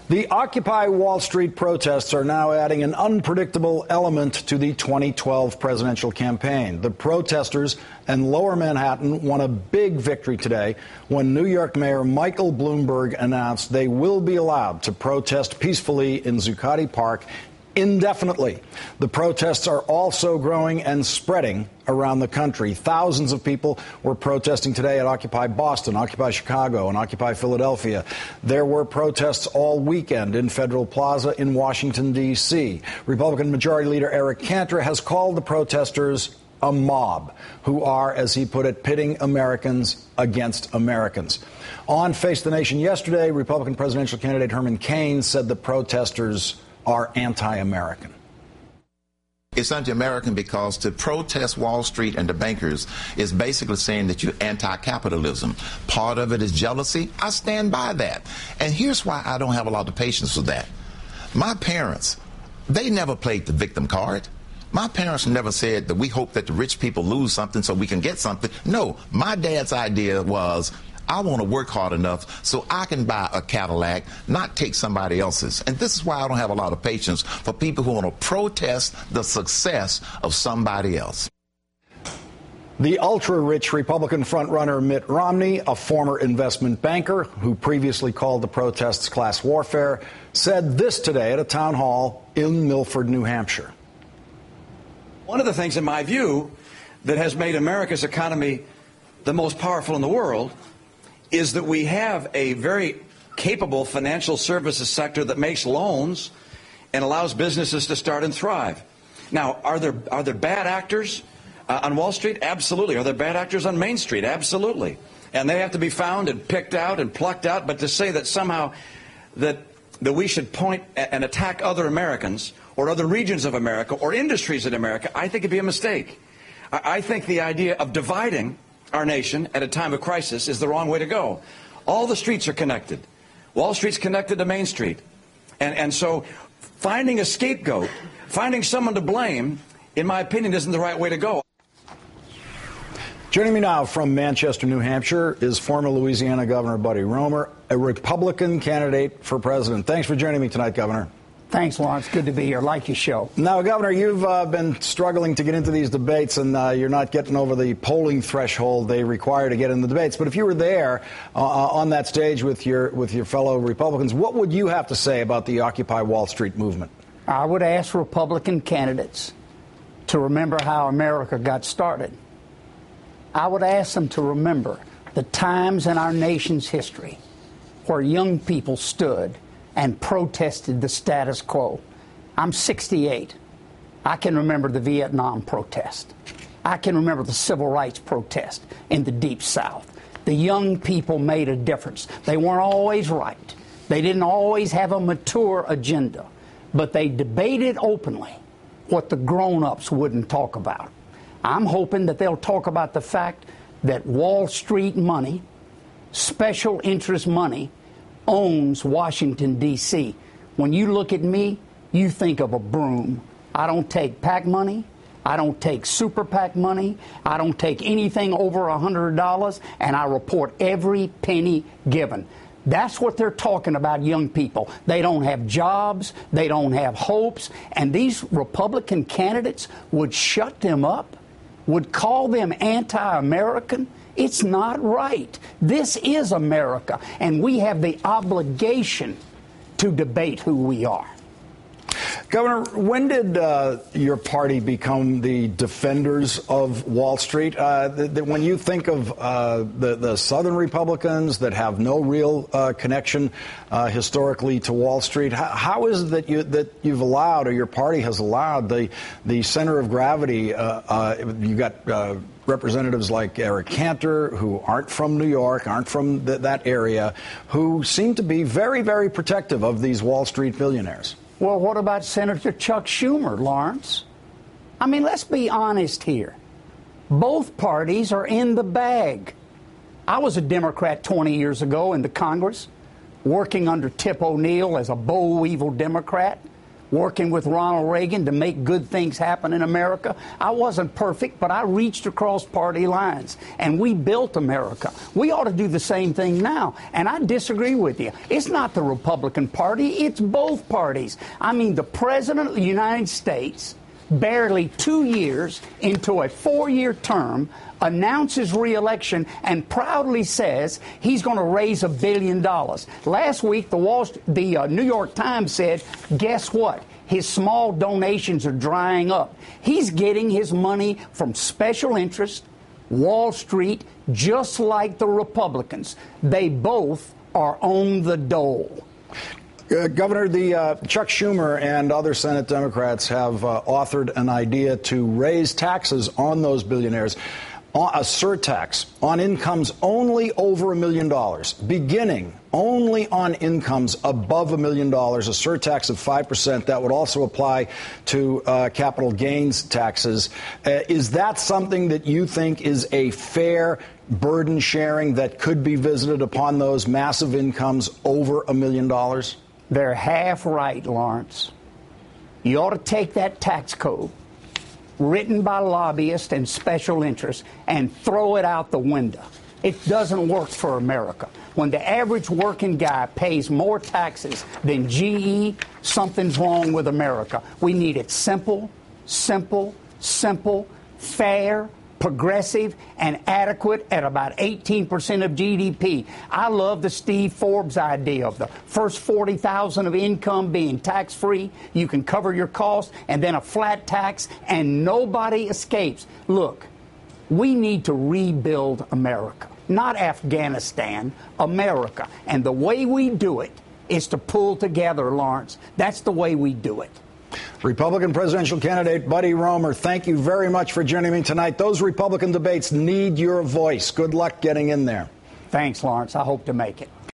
The Occupy Wall Street protests are now adding an unpredictable element to the 2012 presidential campaign. The protesters in Lower Manhattan won a big victory today when New York Mayor Michael Bloomberg announced they will be allowed to protest peacefully in Zuccotti Park indefinitely. The protests are also growing and spreading around the country. Thousands of people were protesting today at Occupy Boston, Occupy Chicago, and Occupy Philadelphia. There were protests all weekend in Federal Plaza in Washington, D.C. Republican Majority Leader Eric Cantor has called the protesters a mob who are, as he put it, pitting Americans against Americans. On Face the Nation yesterday, Republican presidential candidate Herman Cain said the protesters are anti-American. It's anti-American because to protest Wall Street and the bankers is basically saying that you're anti-capitalism. Part of it is jealousy. I stand by that. And here's why I don't have a lot of patience for that. My parents, they never played the victim card. My parents never said that we hope that the rich people lose something so we can get something. No, my dad's idea was, I want to work hard enough so I can buy a Cadillac, not take somebody else's. And this is why I don't have a lot of patience for people who want to protest the success of somebody else. The ultra-rich Republican frontrunner Mitt Romney, a former investment banker who previously called the protests class warfare, said this today at a town hall in Milford, New Hampshire. One of the things, in my view, that has made America's economy the most powerful in the world is that we have a very capable financial services sector that makes loans and allows businesses to start and thrive. Now, are there bad actors on Wall Street? Absolutely. Are there bad actors on Main Street? Absolutely. And they have to be found and picked out and plucked out. But to say that somehow that we should point and attack other Americans or other regions of America or industries in America, I think it'd be a mistake. I think the idea of dividing our nation at a time of crisis is the wrong way to go. All the streets are connected. Wall Street's connected to Main Street. And so finding a scapegoat, finding someone to blame, in my opinion, isn't the right way to go. Joining me now from Manchester, New Hampshire, is former Louisiana Governor Buddy Roemer, a Republican candidate for president. Thanks for joining me tonight, Governor. Thanks, Lawrence. Good to be here. Like your show. Now, Governor, you've been struggling to get into these debates, and you're not getting over the polling threshold they require to get in the debates. But if you were there on that stage with your fellow Republicans, what would you have to say about the Occupy Wall Street movement? I would ask Republican candidates to remember how America got started. I would ask them to remember the times in our nation's history where young people stood and protested the status quo. I'm 68. I can remember the Vietnam protest. I can remember the civil rights protest in the Deep South. The young people made a difference. They weren't always right. They didn't always have a mature agenda, but they debated openly what the grown-ups wouldn't talk about. I'm hoping that they'll talk about the fact that Wall Street money, special interest money, owns Washington, D.C. When you look at me, you think of a broom. I don't take PAC money. I don't take super PAC money. I don't take anything over $100, and I report every penny given. That's what they're talking about, young people. They don't have jobs. They don't have hopes. And these Republican candidates would shut them up, would call them anti-American. It's not right. This is America, and we have the obligation to debate who we are. Governor, when did your party become the defenders of Wall Street? When you think of the Southern Republicans that have no real connection historically to Wall Street, how is it that you've allowed, or your party has allowed, the center of gravity? You got representatives like Eric Cantor, who aren't from New York, aren't from that area, who seem to be very, very protective of these Wall Street billionaires. Well, what about Senator Chuck Schumer, Lawrence? I mean, let's be honest here. Both parties are in the bag. I was a Democrat 20 years ago in the Congress, working under Tip O'Neill as a boll-weevil Democrat. working with Ronald Reagan to make good things happen in America. I wasn't perfect, but I reached across party lines, and we built America. We ought to do the same thing now, and I disagree with you. It's not the Republican Party, it's both parties. I mean, the President of the United States, barely 2 years into a 4-year term, announces re-election and proudly says he's going to raise $1 billion. Last week, the New York Times said, guess what? His small donations are drying up. He's getting his money from special interest, Wall Street, just like the Republicans. They both are on the dole. Governor, Chuck Schumer and other Senate Democrats have authored an idea to raise taxes on those billionaires, a surtax on incomes only over $1 million, beginning only on incomes above $1 million, a surtax of 5% that would also apply to capital gains taxes. Is that something that you think is a fair burden sharing that could be visited upon those massive incomes over $1 million? They're half right, Lawrence. You ought to take that tax code written by lobbyists and special interests and throw it out the window. It doesn't work for America. When the average working guy pays more taxes than GE, something's wrong with America. We need it simple, fair, progressive, and adequate at about 18% of GDP. I love the Steve Forbes idea of the first $40,000 of income being tax-free. You can cover your costs, and then a flat tax, and nobody escapes. Look, we need to rebuild America, not Afghanistan, America. And the way we do it is to pull together, Lawrence. That's the way we do it. Republican presidential candidate Buddy Roemer, thank you very much for joining me tonight. Those Republican debates need your voice. Good luck getting in there. Thanks, Lawrence. I hope to make it.